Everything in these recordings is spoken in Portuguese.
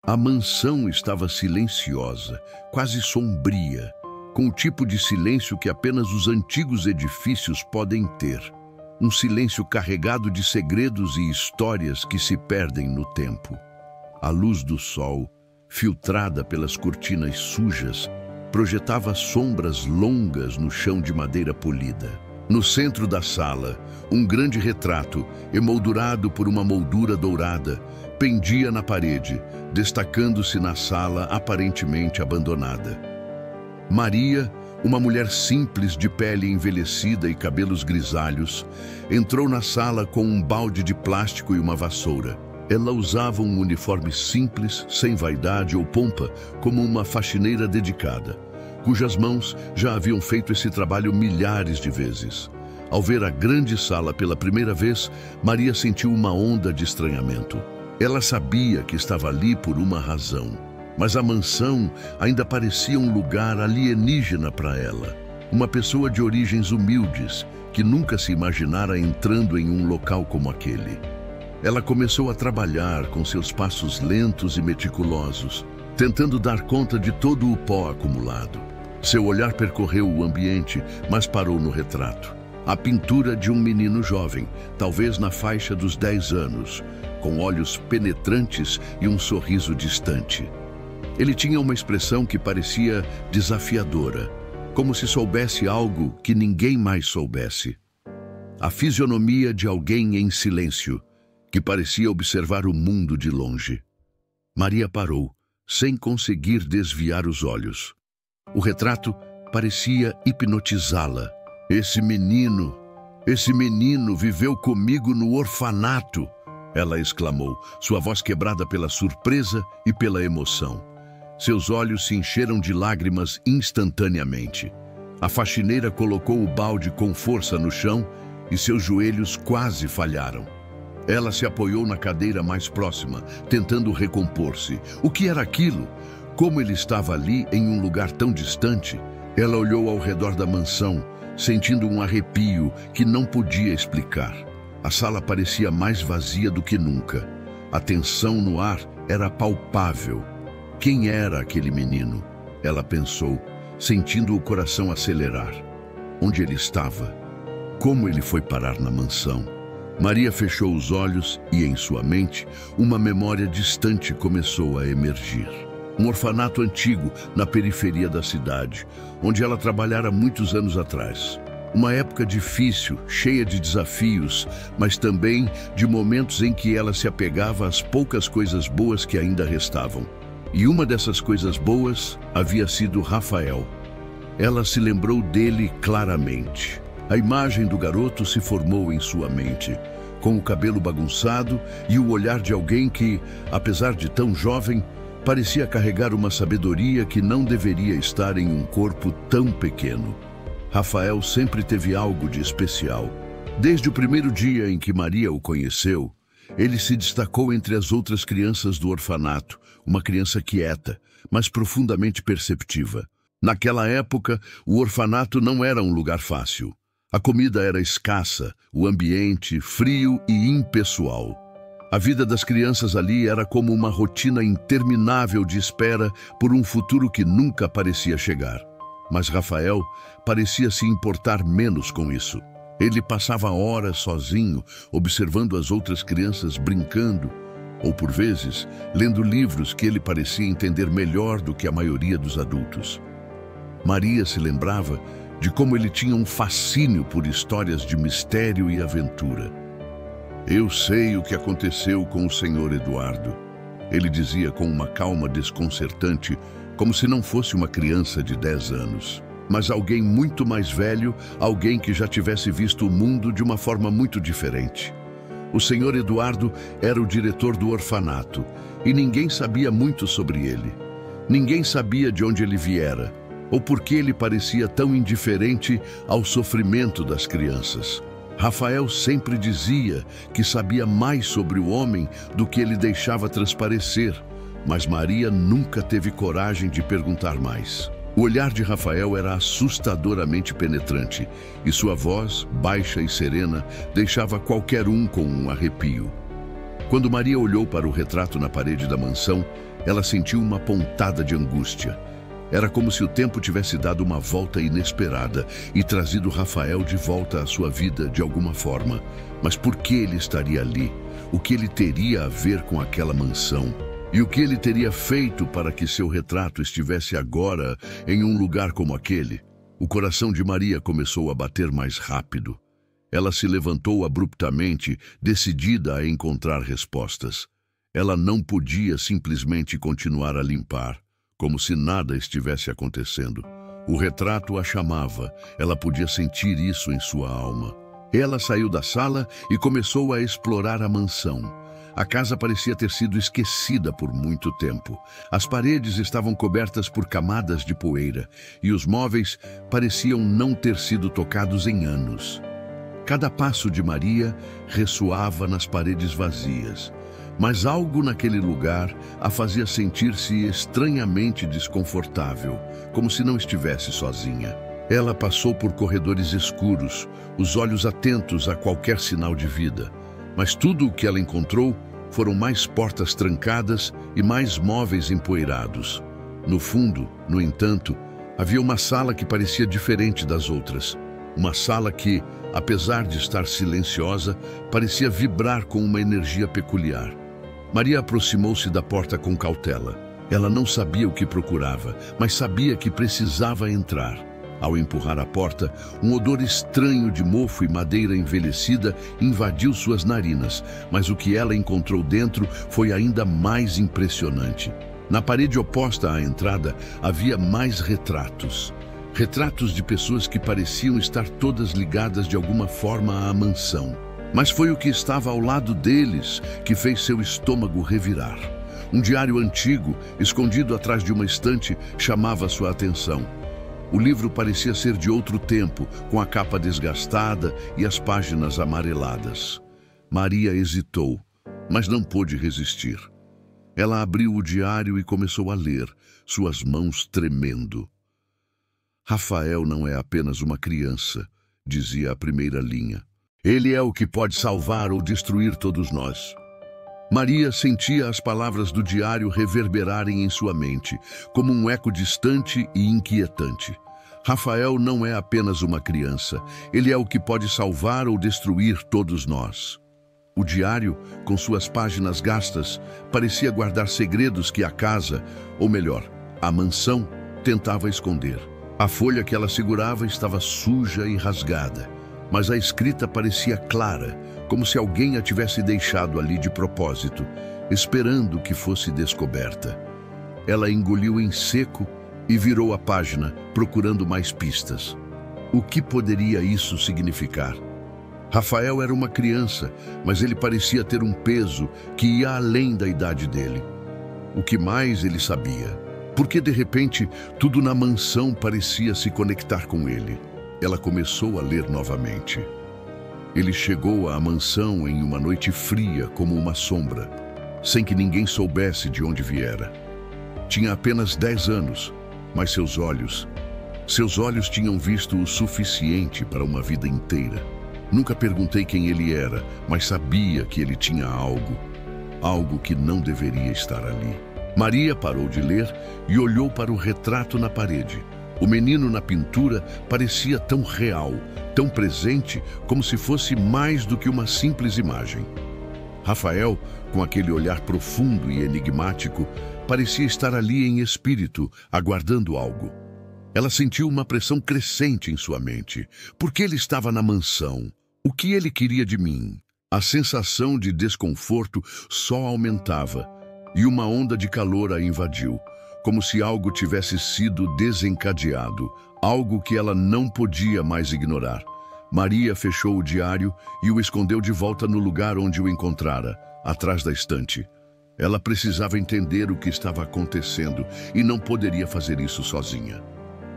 A mansão estava silenciosa, quase sombria, com o tipo de silêncio que apenas os antigos edifícios podem ter. Um silêncio carregado de segredos e histórias que se perdem no tempo. A luz do sol, filtrada pelas cortinas sujas, projetava sombras longas no chão de madeira polida. No centro da sala, um grande retrato, emoldurado por uma moldura dourada, pendia na parede, destacando-se na sala aparentemente abandonada. Maria, uma mulher simples de pele envelhecida e cabelos grisalhos, entrou na sala com um balde de plástico e uma vassoura. Ela usava um uniforme simples, sem vaidade ou pompa, como uma faxineira dedicada, cujas mãos já haviam feito esse trabalho milhares de vezes. Ao ver a grande sala pela primeira vez, Maria sentiu uma onda de estranhamento. Ela sabia que estava ali por uma razão, mas a mansão ainda parecia um lugar alienígena para ela. Uma pessoa de origens humildes, que nunca se imaginara entrando em um local como aquele. Ela começou a trabalhar com seus passos lentos e meticulosos, tentando dar conta de todo o pó acumulado. Seu olhar percorreu o ambiente, mas parou no retrato. A pintura de um menino jovem, talvez na faixa dos 10 anos, com olhos penetrantes e um sorriso distante. Ele tinha uma expressão que parecia desafiadora, como se soubesse algo que ninguém mais soubesse. A fisionomia de alguém em silêncio, que parecia observar o mundo de longe. Maria parou, sem conseguir desviar os olhos. O retrato parecia hipnotizá-la. Esse menino viveu comigo no orfanato, ela exclamou, sua voz quebrada pela surpresa e pela emoção. Seus olhos se encheram de lágrimas instantaneamente. A faxineira colocou o balde com força no chão e seus joelhos quase falharam. Ela se apoiou na cadeira mais próxima, tentando recompor-se. O que era aquilo? Como ele estava ali em um lugar tão distante? Ela olhou ao redor da mansão, sentindo um arrepio que não podia explicar. A sala parecia mais vazia do que nunca. A tensão no ar era palpável. Quem era aquele menino? Ela pensou, sentindo o coração acelerar. Onde ele estava? Como ele foi parar na mansão? Maria fechou os olhos e, em sua mente, uma memória distante começou a emergir. Um orfanato antigo na periferia da cidade, onde ela trabalhara muitos anos atrás. Uma época difícil, cheia de desafios, mas também de momentos em que ela se apegava às poucas coisas boas que ainda restavam. E uma dessas coisas boas havia sido Rafael. Ela se lembrou dele claramente. A imagem do garoto se formou em sua mente, com o cabelo bagunçado e o olhar de alguém que, apesar de tão jovem, parecia carregar uma sabedoria que não deveria estar em um corpo tão pequeno. Rafael sempre teve algo de especial. Desde o primeiro dia em que Maria o conheceu, ele se destacou entre as outras crianças do orfanato, uma criança quieta, mas profundamente perceptiva. Naquela época, o orfanato não era um lugar fácil. A comida era escassa, o ambiente frio e impessoal. A vida das crianças ali era como uma rotina interminável de espera por um futuro que nunca parecia chegar. Mas Rafael parecia se importar menos com isso. Ele passava horas sozinho, observando as outras crianças brincando, ou por vezes, lendo livros que ele parecia entender melhor do que a maioria dos adultos. Maria se lembrava de como ele tinha um fascínio por histórias de mistério e aventura. Eu sei o que aconteceu com o Sr. Eduardo, ele dizia com uma calma desconcertante, como se não fosse uma criança de 10 anos. Mas alguém muito mais velho, alguém que já tivesse visto o mundo de uma forma muito diferente. O Sr. Eduardo era o diretor do orfanato e ninguém sabia muito sobre ele. Ninguém sabia de onde ele viera, ou por que ele parecia tão indiferente ao sofrimento das crianças. Rafael sempre dizia que sabia mais sobre o homem do que ele deixava transparecer, mas Maria nunca teve coragem de perguntar mais. O olhar de Rafael era assustadoramente penetrante, e sua voz, baixa e serena, deixava qualquer um com um arrepio. Quando Maria olhou para o retrato na parede da mansão, Ela sentiu uma pontada de angústia. Era como se o tempo tivesse dado uma volta inesperada e trazido Rafael de volta à sua vida de alguma forma. Mas por que ele estaria ali? O que ele teria a ver com aquela mansão? E o que ele teria feito para que seu retrato estivesse agora em um lugar como aquele? O coração de Maria começou a bater mais rápido. Ela se levantou abruptamente, decidida a encontrar respostas. Ela não podia simplesmente continuar a limpar, como se nada estivesse acontecendo. O retrato a chamava, ela podia sentir isso em sua alma. Ela saiu da sala e começou a explorar a mansão. A casa parecia ter sido esquecida por muito tempo. As paredes estavam cobertas por camadas de poeira e os móveis pareciam não ter sido tocados em anos. Cada passo de Maria ressoava nas paredes vazias, mas algo naquele lugar a fazia sentir-se estranhamente desconfortável, como se não estivesse sozinha. Ela passou por corredores escuros, os olhos atentos a qualquer sinal de vida. Mas tudo o que ela encontrou foram mais portas trancadas e mais móveis empoeirados. No fundo, no entanto, havia uma sala que parecia diferente das outras. Uma sala que, apesar de estar silenciosa, parecia vibrar com uma energia peculiar. Maria aproximou-se da porta com cautela. Ela não sabia o que procurava, mas sabia que precisava entrar. Ao empurrar a porta, um odor estranho de mofo e madeira envelhecida invadiu suas narinas, mas o que ela encontrou dentro foi ainda mais impressionante. Na parede oposta à entrada havia mais retratos. Retratos de pessoas que pareciam estar todas ligadas de alguma forma à mansão. Mas foi o que estava ao lado deles que fez seu estômago revirar. Um diário antigo, escondido atrás de uma estante, chamava sua atenção. O livro parecia ser de outro tempo, com a capa desgastada e as páginas amareladas. Maria hesitou, mas não pôde resistir. Ela abriu o diário e começou a ler, suas mãos tremendo. Rafael não é apenas uma criança, dizia a primeira linha. Ele é o que pode salvar ou destruir todos nós. Maria sentia as palavras do diário reverberarem em sua mente, como um eco distante e inquietante. Rafael não é apenas uma criança, ele é o que pode salvar ou destruir todos nós. O diário, com suas páginas gastas, parecia guardar segredos que a casa, ou melhor, a mansão, tentava esconder. A folha que ela segurava estava suja e rasgada, mas a escrita parecia clara, como se alguém a tivesse deixado ali de propósito, esperando que fosse descoberta. Ela engoliu em seco e virou a página, procurando mais pistas. O que poderia isso significar? Rafael era uma criança, mas ele parecia ter um peso que ia além da idade dele. O que mais ele sabia? Porque de repente tudo na mansão parecia se conectar com ele. Ela começou a ler novamente. Ele chegou à mansão em uma noite fria como uma sombra, sem que ninguém soubesse de onde viera. Tinha apenas 10 anos, mas seus olhos tinham visto o suficiente para uma vida inteira. Nunca perguntei quem ele era, mas sabia que ele tinha algo que não deveria estar ali. Maria parou de ler e olhou para o retrato na parede. O menino na pintura parecia tão real, tão presente, como se fosse mais do que uma simples imagem. Rafael, com aquele olhar profundo e enigmático, parecia estar ali em espírito, aguardando algo. Ela sentiu uma pressão crescente em sua mente. Por que ele estava na mansão? O que ele queria de mim? A sensação de desconforto só aumentava, e uma onda de calor a invadiu, como se algo tivesse sido desencadeado, algo que ela não podia mais ignorar. Maria fechou o diário e o escondeu de volta no lugar onde o encontrara, atrás da estante. Ela precisava entender o que estava acontecendo e não poderia fazer isso sozinha.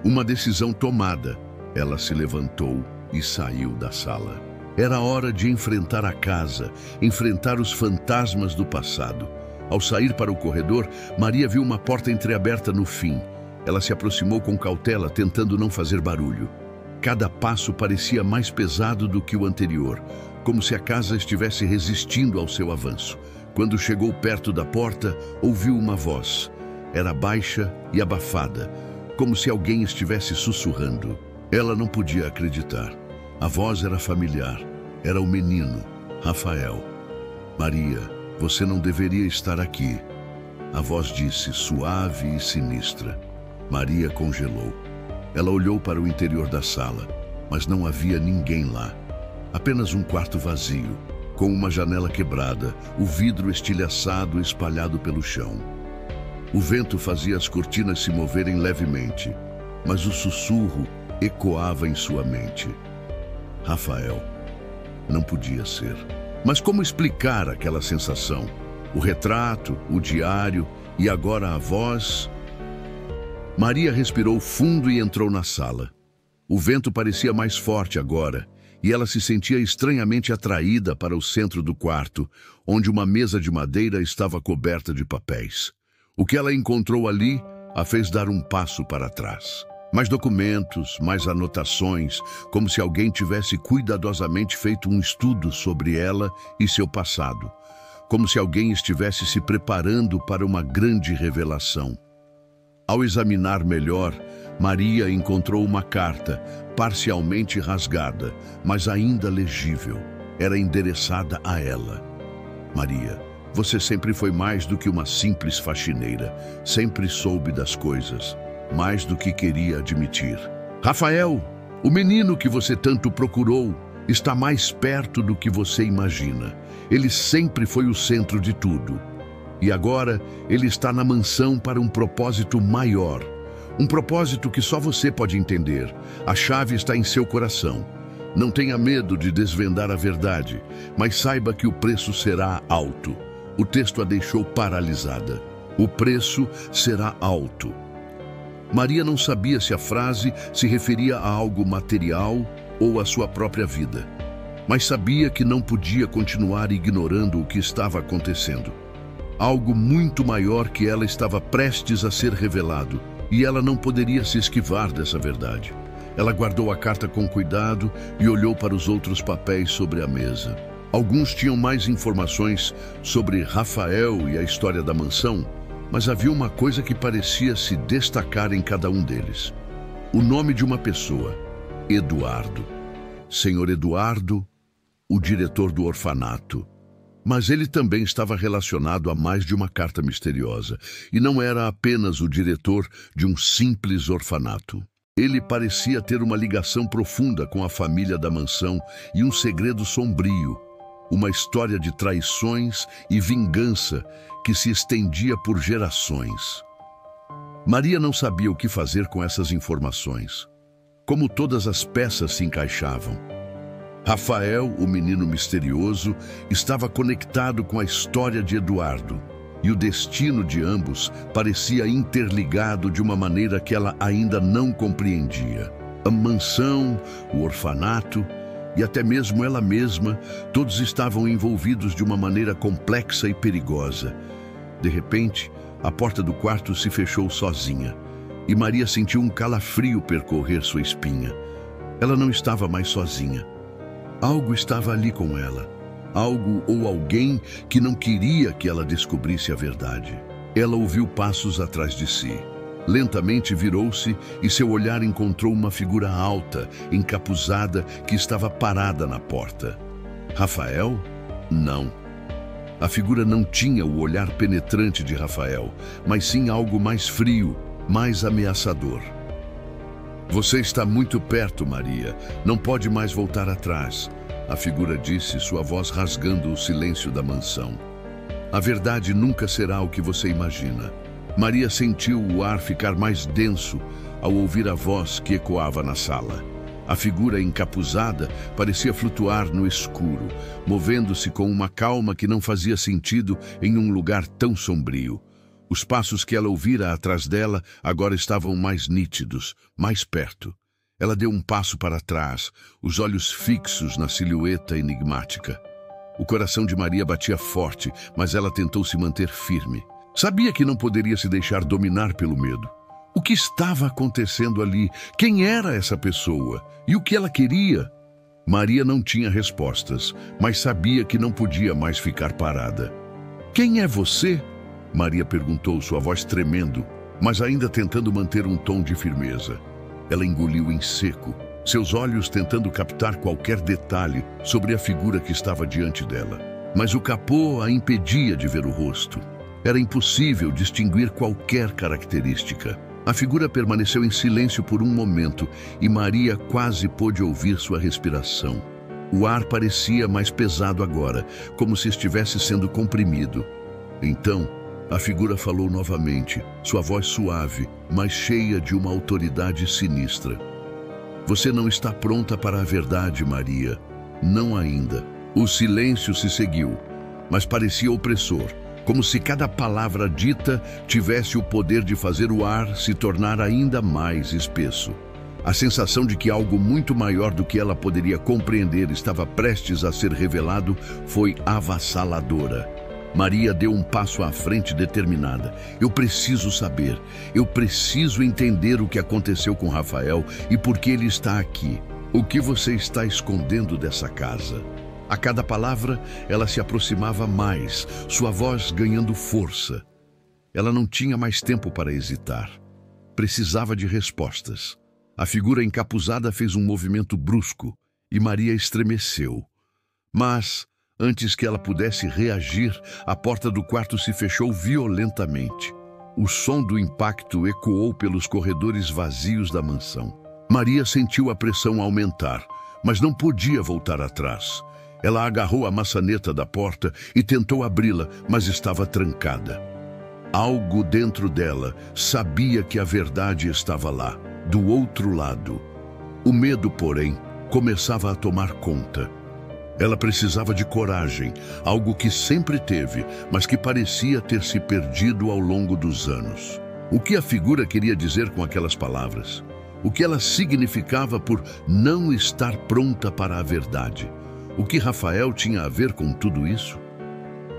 Uma decisão tomada, ela se levantou e saiu da sala. Era hora de enfrentar a casa, enfrentar os fantasmas do passado. Ao sair para o corredor, Maria viu uma porta entreaberta no fim. Ela se aproximou com cautela, tentando não fazer barulho. Cada passo parecia mais pesado do que o anterior, como se a casa estivesse resistindo ao seu avanço. Quando chegou perto da porta, ouviu uma voz. Era baixa e abafada, como se alguém estivesse sussurrando. Ela não podia acreditar. A voz era familiar. Era o menino, Rafael. Maria, você não deveria estar aqui. A voz disse, suave e sinistra. Maria congelou. Ela olhou para o interior da sala, mas não havia ninguém lá. Apenas um quarto vazio, com uma janela quebrada, o vidro estilhaçado espalhado pelo chão. O vento fazia as cortinas se moverem levemente, mas o sussurro ecoava em sua mente. Rafael. Não podia ser. Mas como explicar aquela sensação? O retrato, o diário e agora a voz... Maria respirou fundo e entrou na sala. O vento parecia mais forte agora, e ela se sentia estranhamente atraída para o centro do quarto, onde uma mesa de madeira estava coberta de papéis. O que ela encontrou ali a fez dar um passo para trás. Mais documentos, mais anotações, como se alguém tivesse cuidadosamente feito um estudo sobre ela e seu passado, como se alguém estivesse se preparando para uma grande revelação. Ao examinar melhor, Maria encontrou uma carta, parcialmente rasgada, mas ainda legível. Era endereçada a ela. Maria, você sempre foi mais do que uma simples faxineira. Sempre soube das coisas, mais do que queria admitir. Rafael, o menino que você tanto procurou, está mais perto do que você imagina. Ele sempre foi o centro de tudo. E agora ele está na mansão para um propósito maior. Um propósito que só você pode entender. A chave está em seu coração. Não tenha medo de desvendar a verdade, mas saiba que o preço será alto. O texto a deixou paralisada. O preço será alto. Maria não sabia se a frase se referia a algo material ou à sua própria vida, mas sabia que não podia continuar ignorando o que estava acontecendo. Algo muito maior que ela estava prestes a ser revelado, e ela não poderia se esquivar dessa verdade. Ela guardou a carta com cuidado e olhou para os outros papéis sobre a mesa. Alguns tinham mais informações sobre Rafael e a história da mansão, mas havia uma coisa que parecia se destacar em cada um deles. O nome de uma pessoa, Eduardo. Senhor Eduardo, o diretor do orfanato. Mas ele também estava relacionado a mais de uma carta misteriosa, e não era apenas o diretor de um simples orfanato. Ele parecia ter uma ligação profunda com a família da mansão e um segredo sombrio, uma história de traições e vingança que se estendia por gerações. Maria não sabia o que fazer com essas informações. Como todas as peças se encaixavam. Rafael, o menino misterioso, estava conectado com a história de Eduardo, e o destino de ambos parecia interligado de uma maneira que ela ainda não compreendia. A mansão, o orfanato e até mesmo ela mesma, todos estavam envolvidos de uma maneira complexa e perigosa. De repente, a porta do quarto se fechou sozinha, e Maria sentiu um calafrio percorrer sua espinha. Ela não estava mais sozinha. Algo estava ali com ela. Algo ou alguém que não queria que ela descobrisse a verdade. Ela ouviu passos atrás de si. Lentamente virou-se e seu olhar encontrou uma figura alta, encapuzada, que estava parada na porta. Rafael? Não. A figura não tinha o olhar penetrante de Rafael, mas sim algo mais frio, mais ameaçador. Você está muito perto, Maria. Não pode mais voltar atrás. A figura disse, sua voz rasgando o silêncio da mansão. A verdade nunca será o que você imagina. Maria sentiu o ar ficar mais denso ao ouvir a voz que ecoava na sala. A figura encapuzada parecia flutuar no escuro, movendo-se com uma calma que não fazia sentido em um lugar tão sombrio. Os passos que ela ouvira atrás dela agora estavam mais nítidos, mais perto. Ela deu um passo para trás, os olhos fixos na silhueta enigmática. O coração de Maria batia forte, mas ela tentou se manter firme. Sabia que não poderia se deixar dominar pelo medo. O que estava acontecendo ali? Quem era essa pessoa? E o que ela queria? Maria não tinha respostas, mas sabia que não podia mais ficar parada. Quem é você? Maria perguntou, sua voz tremendo, mas ainda tentando manter um tom de firmeza. Ela engoliu em seco, seus olhos tentando captar qualquer detalhe sobre a figura que estava diante dela. Mas o capô a impedia de ver o rosto. Era impossível distinguir qualquer característica. A figura permaneceu em silêncio por um momento e Maria quase pôde ouvir sua respiração. O ar parecia mais pesado agora, como se estivesse sendo comprimido. Então, a figura falou novamente, sua voz suave, mas cheia de uma autoridade sinistra. Você não está pronta para a verdade, Maria. Não ainda. O silêncio se seguiu, mas parecia opressor, como se cada palavra dita tivesse o poder de fazer o ar se tornar ainda mais espesso. A sensação de que algo muito maior do que ela poderia compreender estava prestes a ser revelado foi avassaladora. Maria deu um passo à frente determinada. Eu preciso saber, eu preciso entender o que aconteceu com Rafael e por que ele está aqui. O que você está escondendo dessa casa? A cada palavra, ela se aproximava mais, sua voz ganhando força. Ela não tinha mais tempo para hesitar. Precisava de respostas. A figura encapuzada fez um movimento brusco e Maria estremeceu. Mas, antes que ela pudesse reagir, a porta do quarto se fechou violentamente. O som do impacto ecoou pelos corredores vazios da mansão. Maria sentiu a pressão aumentar, mas não podia voltar atrás. Ela agarrou a maçaneta da porta e tentou abri-la, mas estava trancada. Algo dentro dela sabia que a verdade estava lá, do outro lado. O medo, porém, começava a tomar conta. Ela precisava de coragem, algo que sempre teve, mas que parecia ter se perdido ao longo dos anos. O que a figura queria dizer com aquelas palavras? O que ela significava por não estar pronta para a verdade? O que Rafael tinha a ver com tudo isso?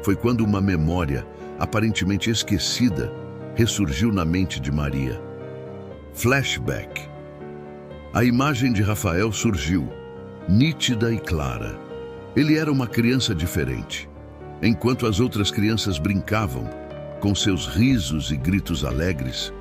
Foi quando uma memória, aparentemente esquecida, ressurgiu na mente de Maria. Flashback. A imagem de Rafael surgiu, nítida e clara. Ele era uma criança diferente. Enquanto as outras crianças brincavam, com seus risos e gritos alegres,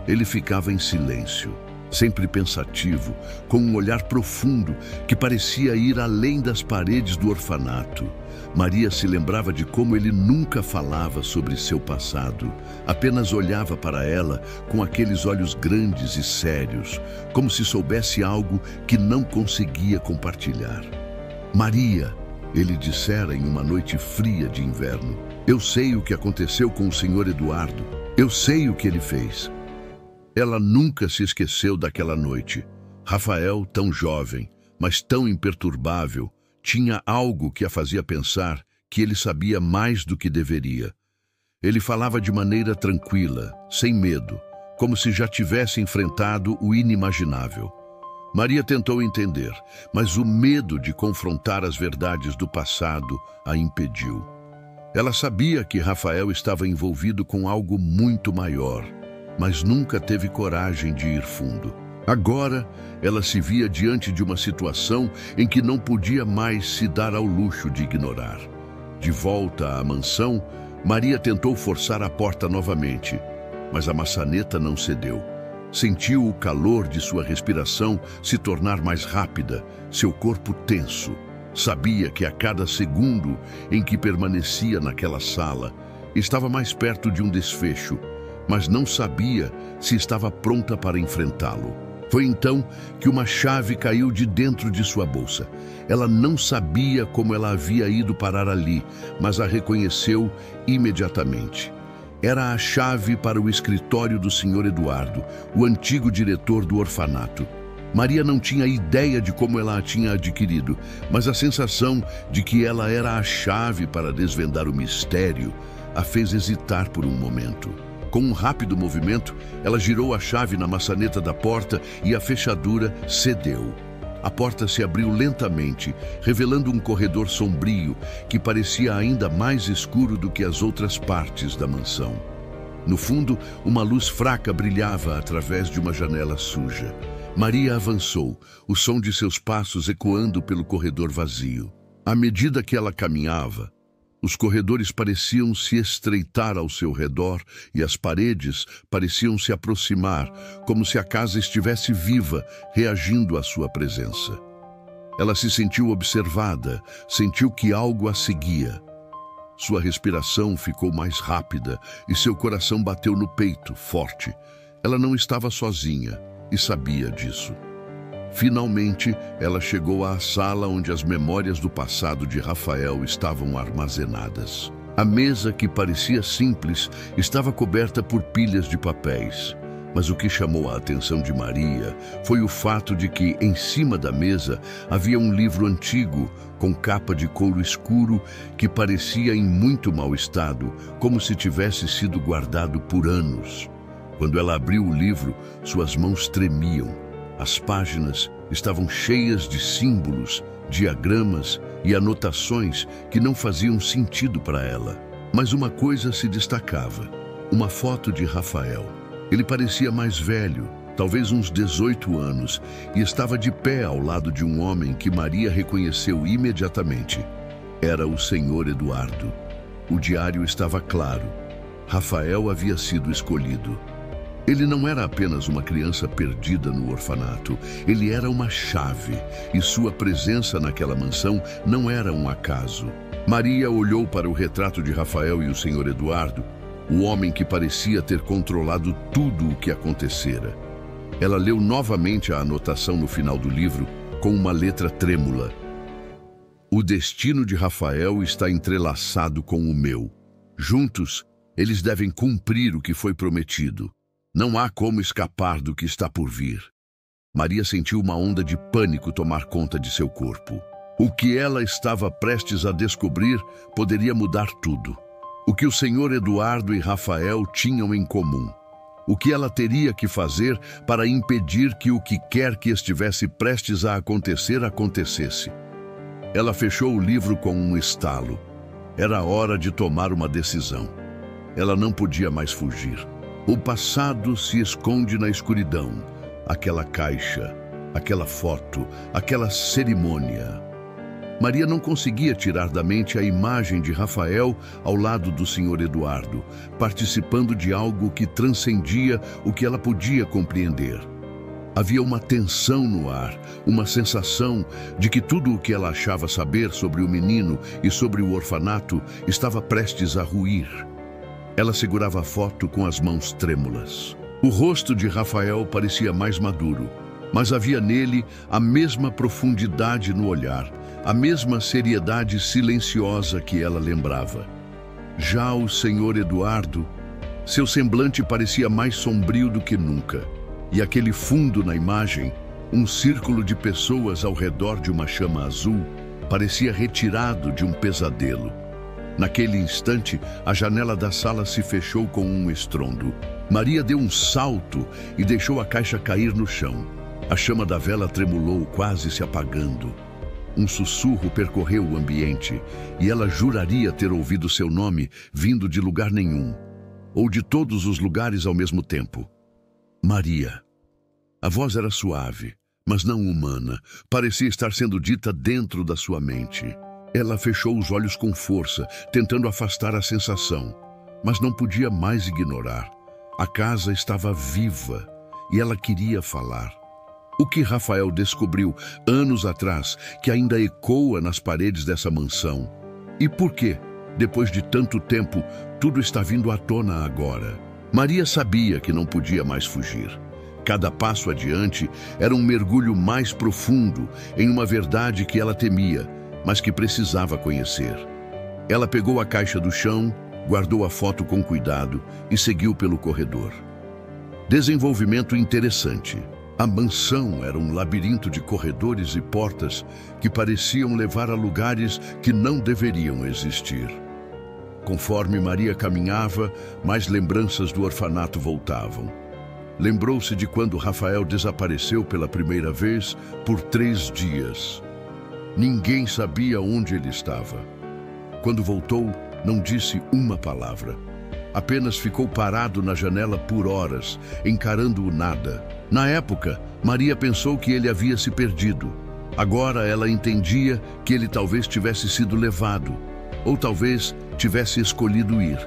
ele ficava em silêncio. Sempre pensativo, com um olhar profundo que parecia ir além das paredes do orfanato. Maria se lembrava de como ele nunca falava sobre seu passado, apenas olhava para ela com aqueles olhos grandes e sérios, como se soubesse algo que não conseguia compartilhar. Maria, ele dissera em uma noite fria de inverno, eu sei o que aconteceu com o Sr. Eduardo, eu sei o que ele fez. Ela nunca se esqueceu daquela noite. Rafael, tão jovem, mas tão imperturbável, tinha algo que a fazia pensar que ele sabia mais do que deveria. Ele falava de maneira tranquila, sem medo, como se já tivesse enfrentado o inimaginável. Maria tentou entender, mas o medo de confrontar as verdades do passado a impediu. Ela sabia que Rafael estava envolvido com algo muito maior, mas nunca teve coragem de ir fundo. Agora, ela se via diante de uma situação em que não podia mais se dar ao luxo de ignorar. De volta à mansão, Maria tentou forçar a porta novamente, mas a maçaneta não cedeu. Sentiu o calor de sua respiração se tornar mais rápida, seu corpo tenso. Sabia que a cada segundo em que permanecia naquela sala, estava mais perto de um desfecho, mas não sabia se estava pronta para enfrentá-lo. Foi então que uma chave caiu de dentro de sua bolsa. Ela não sabia como ela havia ido parar ali, mas a reconheceu imediatamente. Era a chave para o escritório do Sr. Eduardo, o antigo diretor do orfanato. Maria não tinha ideia de como ela a tinha adquirido, mas a sensação de que ela era a chave para desvendar o mistério a fez hesitar por um momento. Com um rápido movimento, ela girou a chave na maçaneta da porta e a fechadura cedeu. A porta se abriu lentamente, revelando um corredor sombrio que parecia ainda mais escuro do que as outras partes da mansão. No fundo, uma luz fraca brilhava através de uma janela suja. Maria avançou, o som de seus passos ecoando pelo corredor vazio. À medida que ela caminhava, Os corredores pareciam se estreitar ao seu redor e as paredes pareciam se aproximar, como se a casa estivesse viva, reagindo à sua presença. Ela se sentiu observada, sentiu que algo a seguia. Sua respiração ficou mais rápida e seu coração bateu no peito, forte. Ela não estava sozinha e sabia disso. Finalmente, ela chegou à sala onde as memórias do passado de Rafael estavam armazenadas. A mesa, que parecia simples, estava coberta por pilhas de papéis. Mas o que chamou a atenção de Maria foi o fato de que, em cima da mesa, havia um livro antigo, com capa de couro escuro, que parecia em muito mau estado, como se tivesse sido guardado por anos. Quando ela abriu o livro, suas mãos tremiam. As páginas estavam cheias de símbolos, diagramas e anotações que não faziam sentido para ela. Mas uma coisa se destacava: uma foto de Rafael. Ele parecia mais velho, talvez uns 18 anos, e estava de pé ao lado de um homem que Maria reconheceu imediatamente. Era o Senhor Eduardo. O diário estava claro. Rafael havia sido escolhido. Ele não era apenas uma criança perdida no orfanato, ele era uma chave, e sua presença naquela mansão não era um acaso. Maria olhou para o retrato de Rafael e o Senhor Eduardo, o homem que parecia ter controlado tudo o que acontecera. Ela leu novamente a anotação no final do livro, com uma letra trêmula. O destino de Rafael está entrelaçado com o meu. Juntos, eles devem cumprir o que foi prometido. Não há como escapar do que está por vir. Maria sentiu uma onda de pânico tomar conta de seu corpo. O que ela estava prestes a descobrir poderia mudar tudo. O que o Senhor Eduardo e Rafael tinham em comum. O que ela teria que fazer para impedir que o que quer que estivesse prestes a acontecer, acontecesse. Ela fechou o livro com um estalo. Era hora de tomar uma decisão. Ela não podia mais fugir. O passado se esconde na escuridão. Aquela caixa, aquela foto, aquela cerimônia. Maria não conseguia tirar da mente a imagem de Rafael ao lado do Senhor Eduardo, participando de algo que transcendia o que ela podia compreender. Havia uma tensão no ar, uma sensação de que tudo o que ela achava saber sobre o menino e sobre o orfanato estava prestes a ruir. Ela segurava a foto com as mãos trêmulas. O rosto de Rafael parecia mais maduro, mas havia nele a mesma profundidade no olhar, a mesma seriedade silenciosa que ela lembrava. Já o Senhor Eduardo, seu semblante parecia mais sombrio do que nunca, e aquele fundo na imagem, um círculo de pessoas ao redor de uma chama azul, parecia retirado de um pesadelo. Naquele instante, a janela da sala se fechou com um estrondo. Maria deu um salto e deixou a caixa cair no chão. A chama da vela tremulou, quase se apagando. Um sussurro percorreu o ambiente e ela juraria ter ouvido seu nome vindo de lugar nenhum, ou de todos os lugares ao mesmo tempo. Maria. A voz era suave, mas não humana. Parecia estar sendo dita dentro da sua mente. Ela fechou os olhos com força, tentando afastar a sensação, mas não podia mais ignorar. A casa estava viva e ela queria falar. O que Rafael descobriu anos atrás, que ainda ecoa nas paredes dessa mansão? E por que, depois de tanto tempo, tudo está vindo à tona agora? Maria sabia que não podia mais fugir. Cada passo adiante era um mergulho mais profundo em uma verdade que ela temia, mas que precisava conhecer. Ela pegou a caixa do chão, guardou a foto com cuidado e seguiu pelo corredor. Desenvolvimento interessante. A mansão era um labirinto de corredores e portas que pareciam levar a lugares que não deveriam existir. Conforme Maria caminhava, mais lembranças do orfanato voltavam. Lembrou-se de quando Rafael desapareceu pela primeira vez por 3 dias. Ninguém sabia onde ele estava. Quando voltou, não disse uma palavra. Apenas ficou parado na janela por horas, encarando o nada. Na época, Maria pensou que ele havia se perdido. Agora ela entendia que ele talvez tivesse sido levado. Ou talvez tivesse escolhido ir.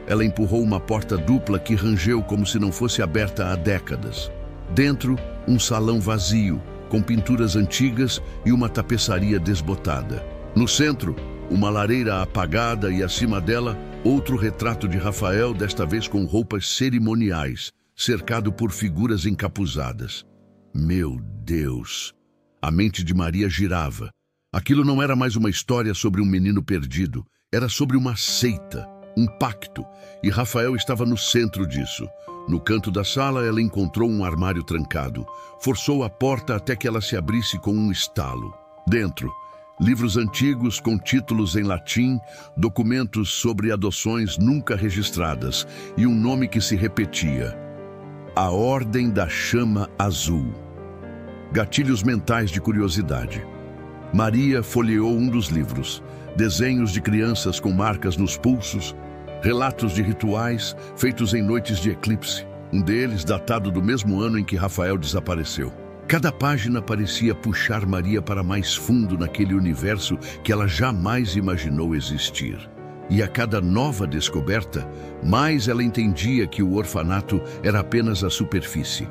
Ela empurrou uma porta dupla que rangeu como se não fosse aberta há décadas. Dentro, um salão vazio, com pinturas antigas e uma tapeçaria desbotada. No centro, uma lareira apagada e, acima dela, outro retrato de Rafael, desta vez com roupas cerimoniais, cercado por figuras encapuzadas. Meu Deus! A mente de Maria girava. Aquilo não era mais uma história sobre um menino perdido, era sobre uma seita, um pacto, e Rafael estava no centro disso. No canto da sala, ela encontrou um armário trancado. Forçou a porta até que ela se abrisse com um estalo. Dentro, livros antigos com títulos em latim, documentos sobre adoções nunca registradas e um nome que se repetia: A Ordem da Chama Azul. Gatilhos mentais de curiosidade. Maria folheou um dos livros. Desenhos de crianças com marcas nos pulsos, relatos de rituais feitos em noites de eclipse, um deles datado do mesmo ano em que Rafael desapareceu. Cada página parecia puxar Maria para mais fundo naquele universo que ela jamais imaginou existir. E a cada nova descoberta, mais ela entendia que o orfanato era apenas a superfície.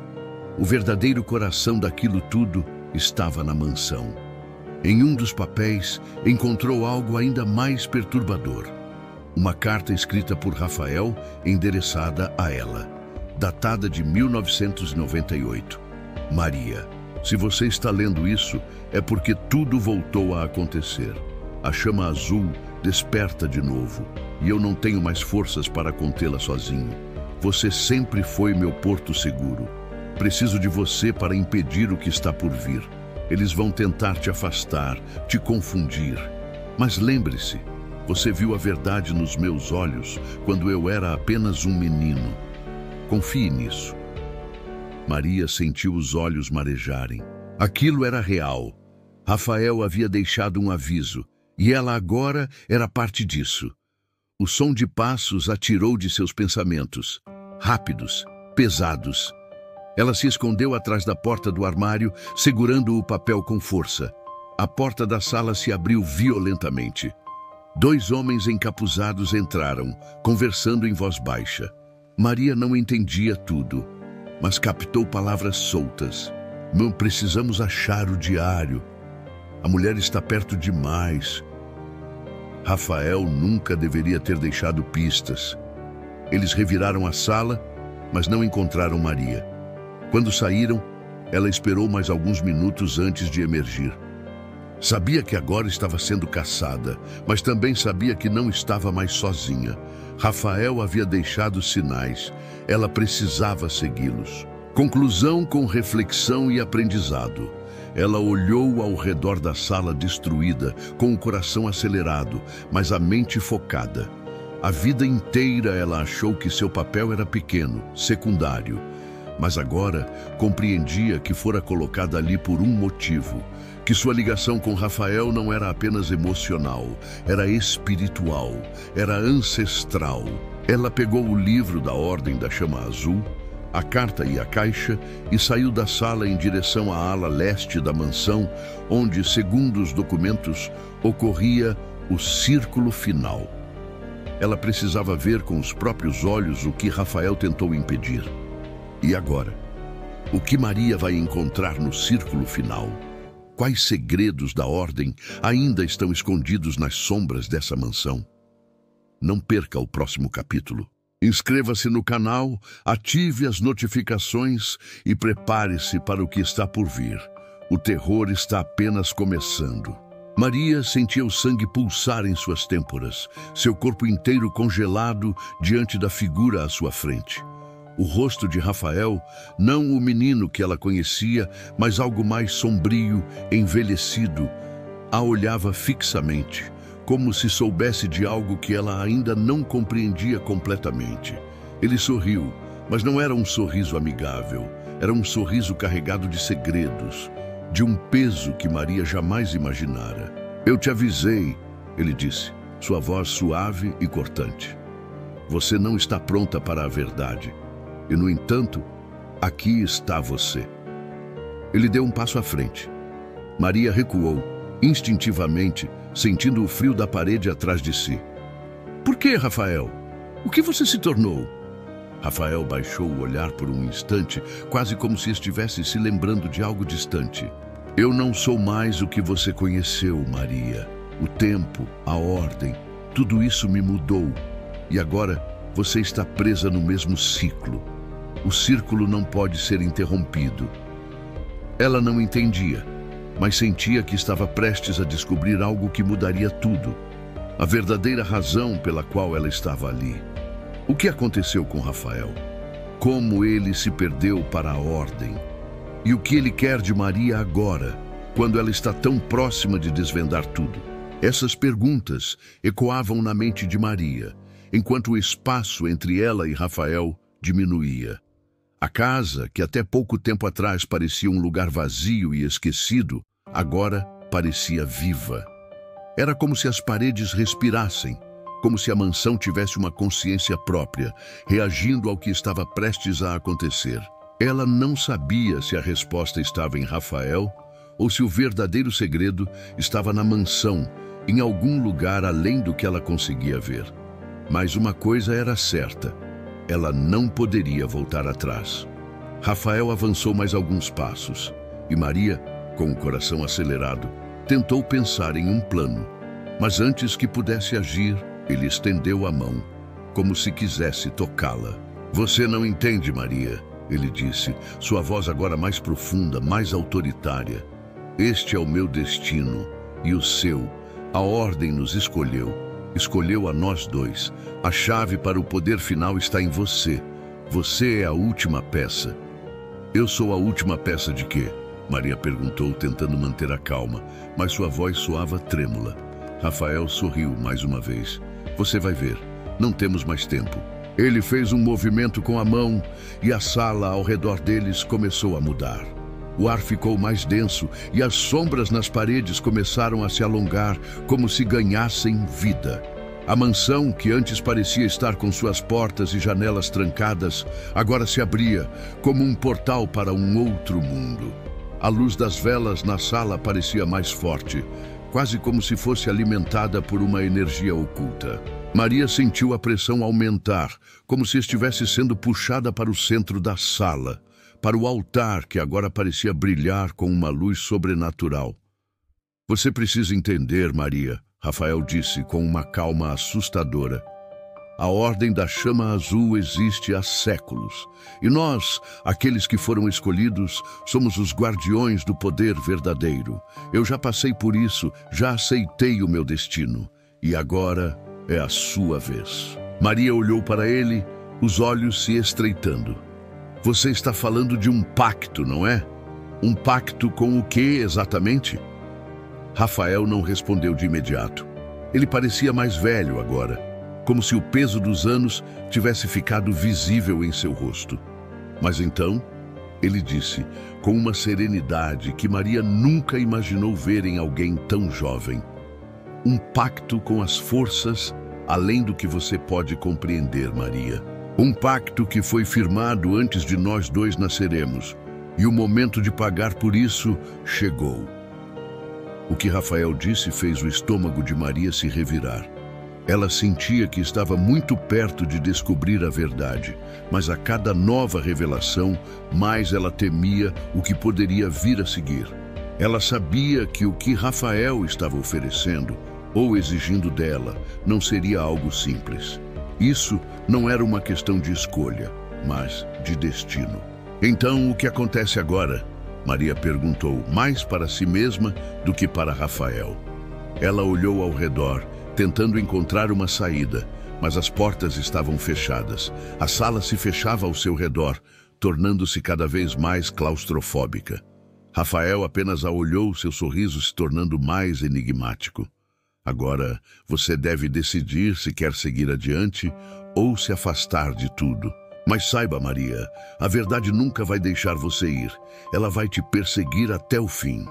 O verdadeiro coração daquilo tudo estava na mansão. Em um dos papéis, encontrou algo ainda mais perturbador. Uma carta escrita por Rafael, endereçada a ela, datada de 1998. Maria, se você está lendo isso, é porque tudo voltou a acontecer. A chama azul desperta de novo, e eu não tenho mais forças para contê-la sozinho. Você sempre foi meu porto seguro. Preciso de você para impedir o que está por vir. Eles vão tentar te afastar, te confundir. Mas lembre-se, você viu a verdade nos meus olhos quando eu era apenas um menino. Confie nisso. Maria sentiu os olhos marejarem. Aquilo era real. Rafael havia deixado um aviso, e ela agora era parte disso. O som de passos a tirou de seus pensamentos. Rápidos, pesados. Ela se escondeu atrás da porta do armário, segurando o papel com força. A porta da sala se abriu violentamente. 2 homens encapuzados entraram, conversando em voz baixa. Maria não entendia tudo, mas captou palavras soltas. Não precisamos achar o diário. A mulher está perto demais. Rafael nunca deveria ter deixado pistas. Eles reviraram a sala, mas não encontraram Maria. Quando saíram, ela esperou mais alguns minutos antes de emergir. Sabia que agora estava sendo caçada, mas também sabia que não estava mais sozinha. Rafael havia deixado sinais. Ela precisava segui-los. Conclusão com reflexão e aprendizado. Ela olhou ao redor da sala destruída, com o coração acelerado, mas a mente focada. A vida inteira ela achou que seu papel era pequeno, secundário. Mas agora compreendia que fora colocada ali por um motivo, que sua ligação com Rafael não era apenas emocional, era espiritual, era ancestral. Ela pegou o livro da Ordem da Chama Azul, a carta e a caixa e saiu da sala em direção à ala leste da mansão, onde, segundo os documentos, ocorria o círculo final. Ela precisava ver com os próprios olhos o que Rafael tentou impedir. E agora? O que Maria vai encontrar no círculo final? Quais segredos da Ordem ainda estão escondidos nas sombras dessa mansão? Não perca o próximo capítulo. Inscreva-se no canal, ative as notificações e prepare-se para o que está por vir. O terror está apenas começando. Maria sentia o sangue pulsar em suas têmporas, seu corpo inteiro congelado diante da figura à sua frente. O rosto de Rafael, não o menino que ela conhecia, mas algo mais sombrio, envelhecido, a olhava fixamente, como se soubesse de algo que ela ainda não compreendia completamente. Ele sorriu, mas não era um sorriso amigável, era um sorriso carregado de segredos, de um peso que Maria jamais imaginara. Eu te avisei, ele disse, sua voz suave e cortante. Você não está pronta para a verdade. E, no entanto, aqui está você. Ele deu um passo à frente. Maria recuou, instintivamente, sentindo o frio da parede atrás de si. Por que, Rafael? O que você se tornou? Rafael baixou o olhar por um instante, quase como se estivesse se lembrando de algo distante. Eu não sou mais o que você conheceu, Maria. O tempo, a ordem, tudo isso me mudou. E agora você está presa no mesmo ciclo. O círculo não pode ser interrompido. Ela não entendia, mas sentia que estava prestes a descobrir algo que mudaria tudo. A verdadeira razão pela qual ela estava ali. O que aconteceu com Rafael? Como ele se perdeu para a ordem? E o que ele quer de Maria agora, quando ela está tão próxima de desvendar tudo? Essas perguntas ecoavam na mente de Maria, enquanto o espaço entre ela e Rafael diminuía. A casa, que até pouco tempo atrás parecia um lugar vazio e esquecido, agora parecia viva. Era como se as paredes respirassem, como se a mansão tivesse uma consciência própria, reagindo ao que estava prestes a acontecer. Ela não sabia se a resposta estava em Rafael ou se o verdadeiro segredo estava na mansão, em algum lugar além do que ela conseguia ver. Mas uma coisa era certa: ela não poderia voltar atrás. Rafael avançou mais alguns passos e Maria, com o coração acelerado, tentou pensar em um plano. Mas antes que pudesse agir, ele estendeu a mão, como se quisesse tocá-la. Você não entende, Maria, ele disse, sua voz agora mais profunda, mais autoritária. Este é o meu destino e o seu. A ordem nos escolheu a nós dois. A chave para o poder final está em você. Você é a última peça. Eu sou a última peça de quê? Maria perguntou, tentando manter a calma, mas sua voz soava trêmula. Rafael sorriu mais uma vez. Você vai ver, não temos mais tempo. Ele fez um movimento com a mão e a sala ao redor deles começou a mudar. O ar ficou mais denso e as sombras nas paredes começaram a se alongar como se ganhassem vida. A mansão, que antes parecia estar com suas portas e janelas trancadas, agora se abria como um portal para um outro mundo. A luz das velas na sala parecia mais forte, quase como se fosse alimentada por uma energia oculta. Maria sentiu a pressão aumentar, como se estivesse sendo puxada para o centro da sala, para o altar que agora parecia brilhar com uma luz sobrenatural. Você precisa entender, Maria, Rafael disse com uma calma assustadora. A ordem da chama azul existe há séculos, e nós, aqueles que foram escolhidos, somos os guardiões do poder verdadeiro. Eu já passei por isso, já aceitei o meu destino, e agora é a sua vez. Maria olhou para ele, os olhos se estreitando. Você está falando de um pacto, não é? Um pacto com o que exatamente? Rafael não respondeu de imediato. Ele parecia mais velho agora, como se o peso dos anos tivesse ficado visível em seu rosto. Mas então, ele disse, com uma serenidade que Maria nunca imaginou ver em alguém tão jovem: um pacto com as forças além do que você pode compreender, Maria. Um pacto que foi firmado antes de nós dois nasceremos, e o momento de pagar por isso chegou. O que Rafael disse fez o estômago de Maria se revirar. Ela sentia que estava muito perto de descobrir a verdade, mas a cada nova revelação, mais ela temia o que poderia vir a seguir. Ela sabia que o que Rafael estava oferecendo, ou exigindo dela, não seria algo simples. Isso não era uma questão de escolha, mas de destino. Então, o que acontece agora? Maria perguntou, mais para si mesma do que para Rafael. Ela olhou ao redor, tentando encontrar uma saída, mas as portas estavam fechadas. A sala se fechava ao seu redor, tornando-se cada vez mais claustrofóbica. Rafael apenas a olhou, seu sorriso se tornando mais enigmático. Agora, você deve decidir se quer seguir adiante ou se afastar de tudo. Mas saiba, Maria, a verdade nunca vai deixar você ir. Ela vai te perseguir até o fim.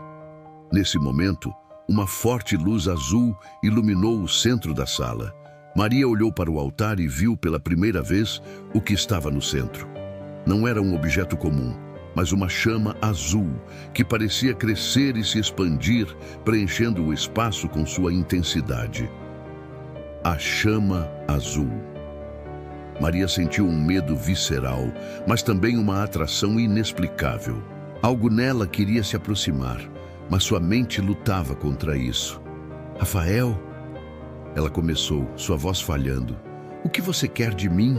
Nesse momento, uma forte luz azul iluminou o centro da sala. Maria olhou para o altar e viu pela primeira vez o que estava no centro. Não era um objeto comum. mas uma chama azul que parecia crescer e se expandir, preenchendo o espaço com sua intensidade. A chama azul. Maria sentiu um medo visceral, mas também uma atração inexplicável. Algo nela queria se aproximar, mas sua mente lutava contra isso. Rafael? Ela começou, sua voz falhando. O que você quer de mim?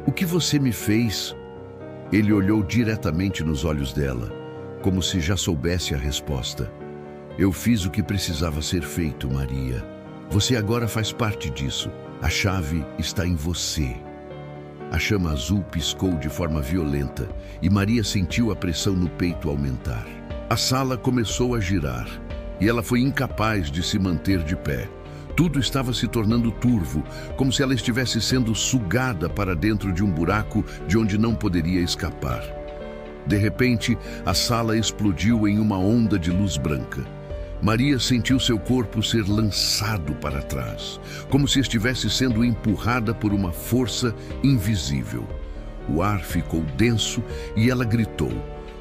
O que você me fez? Ele olhou diretamente nos olhos dela, como se já soubesse a resposta. Eu fiz o que precisava ser feito, Maria. Você agora faz parte disso. A chave está em você. A chama azul piscou de forma violenta e Maria sentiu a pressão no peito aumentar. A sala começou a girar e ela foi incapaz de se manter de pé. Tudo estava se tornando turvo, como se ela estivesse sendo sugada para dentro de um buraco de onde não poderia escapar. De repente, a sala explodiu em uma onda de luz branca. Maria sentiu seu corpo ser lançado para trás, como se estivesse sendo empurrada por uma força invisível. O ar ficou denso e ela gritou.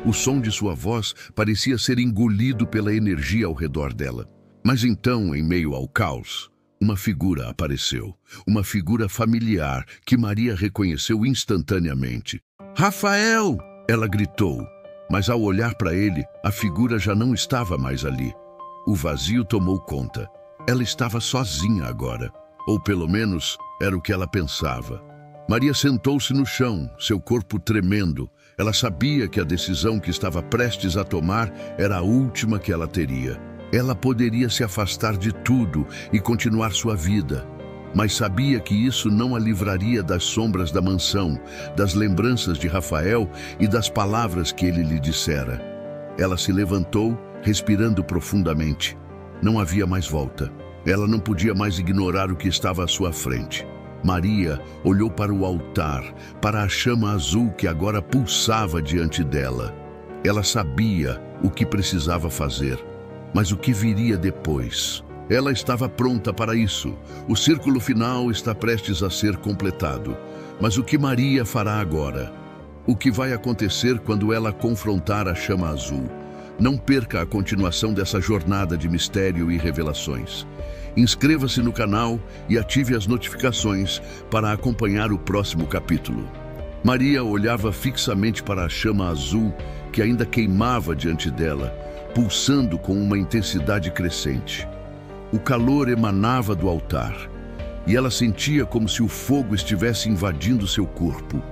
O som de sua voz parecia ser engolido pela energia ao redor dela. Mas então, em meio ao caos, uma figura apareceu. Uma figura familiar que Maria reconheceu instantaneamente. Rafael! Ela gritou, mas ao olhar para ele, a figura já não estava mais ali. O vazio tomou conta. Ela estava sozinha agora, ou pelo menos era o que ela pensava. Maria sentou-se no chão, seu corpo tremendo. Ela sabia que a decisão que estava prestes a tomar era a última que ela teria. Ela poderia se afastar de tudo e continuar sua vida, mas sabia que isso não a livraria das sombras da mansão, das lembranças de Rafael e das palavras que ele lhe dissera. Ela se levantou, respirando profundamente. Não havia mais volta. Ela não podia mais ignorar o que estava à sua frente. Maria olhou para o altar, para a chama azul que agora pulsava diante dela. Ela sabia o que precisava fazer, mas o que viria depois? Ela estava pronta para isso. O círculo final está prestes a ser completado. Mas o que Maria fará agora? O que vai acontecer quando ela confrontar a chama azul? Não perca a continuação dessa jornada de mistério e revelações. Inscreva-se no canal e ative as notificações para acompanhar o próximo capítulo. Maria olhava fixamente para a chama azul que ainda queimava diante dela, pulsando com uma intensidade crescente. O calor emanava do altar e ela sentia como se o fogo estivesse invadindo seu corpo,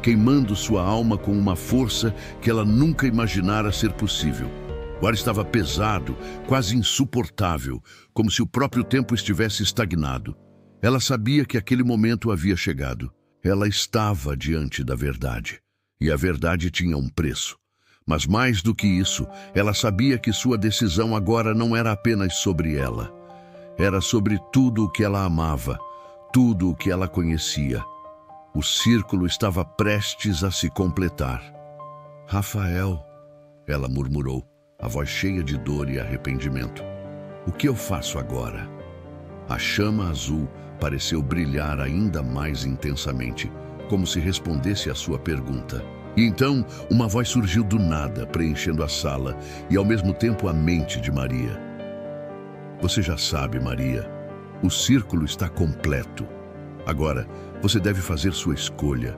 queimando sua alma com uma força que ela nunca imaginara ser possível. O ar estava pesado, quase insuportável, como se o próprio tempo estivesse estagnado. Ela sabia que aquele momento havia chegado. Ela estava diante da verdade, e a verdade tinha um preço. Mas mais do que isso, ela sabia que sua decisão agora não era apenas sobre ela. Era sobre tudo o que ela amava, tudo o que ela conhecia. O círculo estava prestes a se completar. Rafael, ela murmurou, a voz cheia de dor e arrependimento. O que eu faço agora? A chama azul pareceu brilhar ainda mais intensamente, como se respondesse à sua pergunta. E então, uma voz surgiu do nada, preenchendo a sala e ao mesmo tempo a mente de Maria. Você já sabe, Maria, o círculo está completo. Agora, você deve fazer sua escolha.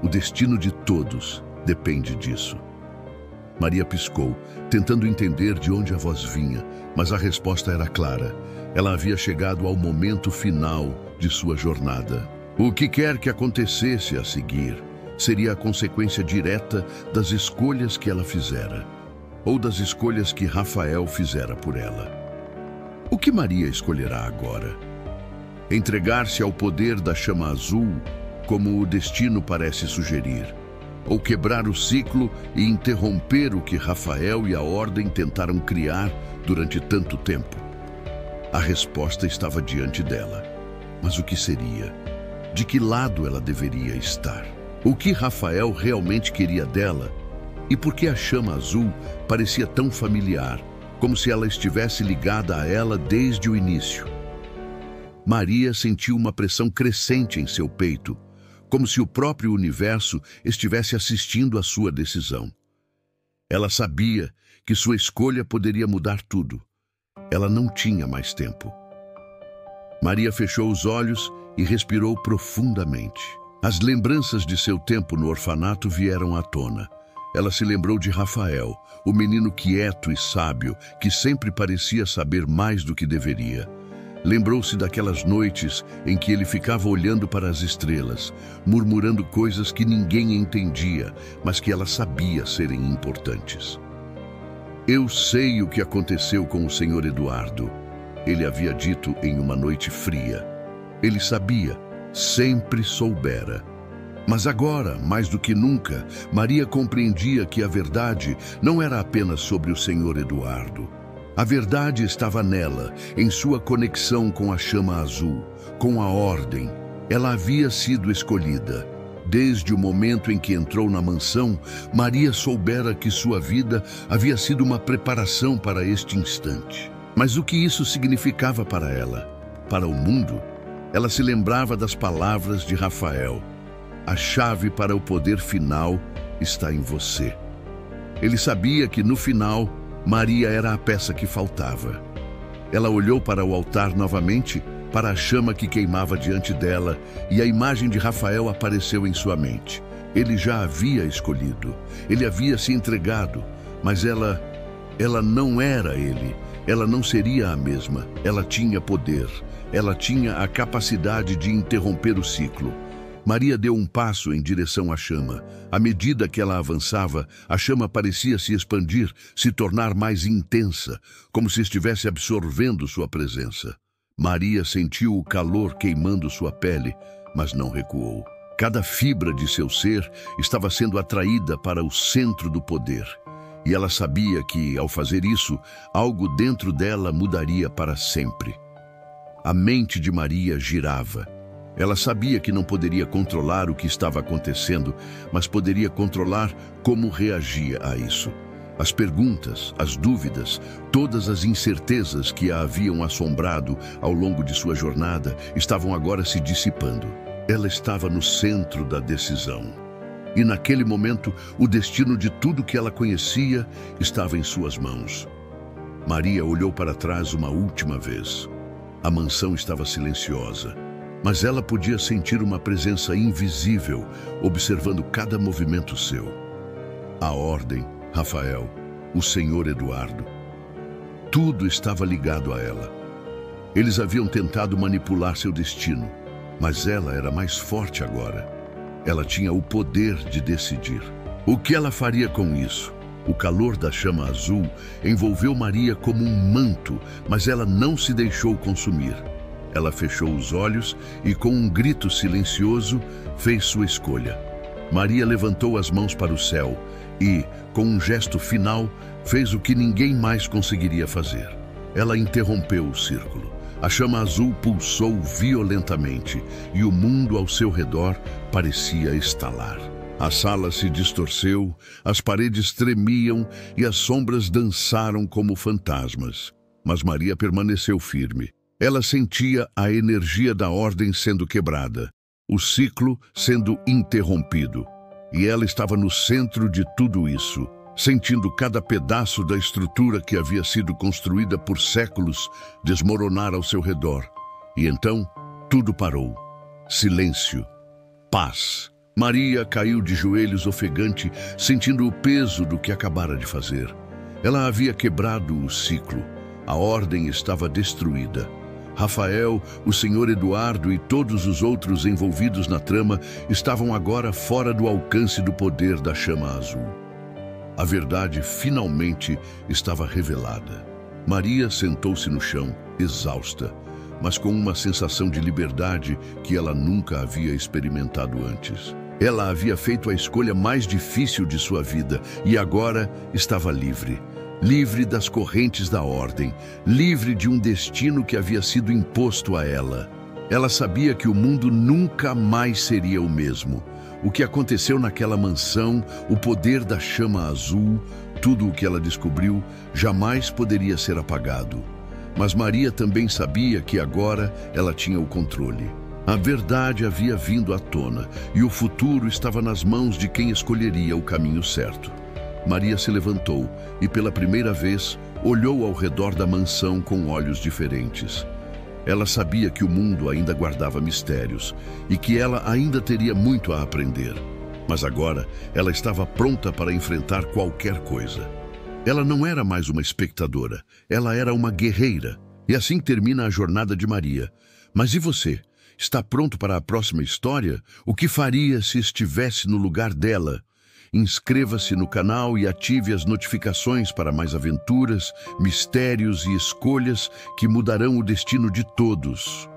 O destino de todos depende disso. Maria piscou, tentando entender de onde a voz vinha, mas a resposta era clara. Ela havia chegado ao momento final de sua jornada. O que quer que acontecesse a seguir seria a consequência direta das escolhas que ela fizera, ou das escolhas que Rafael fizera por ela. O que Maria escolherá agora? Entregar-se ao poder da chama azul, como o destino parece sugerir, ou quebrar o ciclo e interromper o que Rafael e a Ordem tentaram criar durante tanto tempo? A resposta estava diante dela. Mas o que seria? De que lado ela deveria estar? O que Rafael realmente queria dela? E por que a chama azul parecia tão familiar, como se ela estivesse ligada a ela desde o início? Maria sentiu uma pressão crescente em seu peito, como se o próprio universo estivesse assistindo à sua decisão. Ela sabia que sua escolha poderia mudar tudo. Ela não tinha mais tempo. Maria fechou os olhos e respirou profundamente. As lembranças de seu tempo no orfanato vieram à tona. Ela se lembrou de Rafael, o menino quieto e sábio, que sempre parecia saber mais do que deveria. Lembrou-se daquelas noites em que ele ficava olhando para as estrelas, murmurando coisas que ninguém entendia, mas que ela sabia serem importantes. Eu sei o que aconteceu com o Sr. Eduardo, ele havia dito em uma noite fria. Ele sabia, sempre soubera. Mas agora, mais do que nunca, Maria compreendia que a verdade não era apenas sobre o Sr. Eduardo. A verdade estava nela, em sua conexão com a chama azul, com a ordem. Ela havia sido escolhida. Desde o momento em que entrou na mansão, Maria soubera que sua vida havia sido uma preparação para este instante. Mas o que isso significava para ela? Para o mundo? Ela se lembrava das palavras de Rafael. A chave para o poder final está em você. Ele sabia que no final, Maria era a peça que faltava. Ela olhou para o altar novamente, para a chama que queimava diante dela, e a imagem de Rafael apareceu em sua mente. Ele já havia escolhido, ele havia se entregado, mas ela não era ele, ela não seria a mesma, ela tinha poder, ela tinha a capacidade de interromper o ciclo. Maria deu um passo em direção à chama. À medida que ela avançava, a chama parecia se expandir, se tornar mais intensa, como se estivesse absorvendo sua presença. Maria sentiu o calor queimando sua pele, mas não recuou. Cada fibra de seu ser estava sendo atraída para o centro do poder. E ela sabia que, ao fazer isso, algo dentro dela mudaria para sempre. A mente de Maria girava. Ela sabia que não poderia controlar o que estava acontecendo, mas poderia controlar como reagia a isso. As perguntas, as dúvidas, todas as incertezas que a haviam assombrado ao longo de sua jornada estavam agora se dissipando. Ela estava no centro da decisão. E naquele momento, o destino de tudo que ela conhecia estava em suas mãos. Maria olhou para trás uma última vez. A mansão estava silenciosa. Mas ela podia sentir uma presença invisível, observando cada movimento seu. A ordem, Rafael, o Sr. Eduardo. Tudo estava ligado a ela. Eles haviam tentado manipular seu destino, mas ela era mais forte agora. Ela tinha o poder de decidir. O que ela faria com isso? O calor da chama azul envolveu Maria como um manto, mas ela não se deixou consumir. Ela fechou os olhos e, com um grito silencioso, fez sua escolha. Maria levantou as mãos para o céu e, com um gesto final, fez o que ninguém mais conseguiria fazer. Ela interrompeu o círculo. A chama azul pulsou violentamente e o mundo ao seu redor parecia estalar. A sala se distorceu, as paredes tremiam e as sombras dançaram como fantasmas. Mas Maria permaneceu firme. Ela sentia a energia da ordem sendo quebrada, o ciclo sendo interrompido. E ela estava no centro de tudo isso, sentindo cada pedaço da estrutura que havia sido construída por séculos desmoronar ao seu redor. E então, tudo parou. Silêncio. Paz. Maria caiu de joelhos ofegante, sentindo o peso do que acabara de fazer. Ela havia quebrado o ciclo. A ordem estava destruída. Rafael, o Sr. Eduardo e todos os outros envolvidos na trama estavam agora fora do alcance do poder da chama azul. A verdade finalmente estava revelada. Maria sentou-se no chão, exausta, mas com uma sensação de liberdade que ela nunca havia experimentado antes. Ela havia feito a escolha mais difícil de sua vida e agora estava livre. Livre das correntes da ordem, livre de um destino que havia sido imposto a ela. Ela sabia que o mundo nunca mais seria o mesmo. O que aconteceu naquela mansão, o poder da chama azul, tudo o que ela descobriu, jamais poderia ser apagado. Mas Maria também sabia que agora ela tinha o controle. A verdade havia vindo à tona e o futuro estava nas mãos de quem escolheria o caminho certo. Maria se levantou e, pela primeira vez, olhou ao redor da mansão com olhos diferentes. Ela sabia que o mundo ainda guardava mistérios e que ela ainda teria muito a aprender. Mas agora ela estava pronta para enfrentar qualquer coisa. Ela não era mais uma espectadora, ela era uma guerreira. E assim termina a jornada de Maria. Mas e você? Está pronto para a próxima história? O que faria se estivesse no lugar dela? Inscreva-se no canal e ative as notificações para mais aventuras, mistérios e escolhas que mudarão o destino de todos.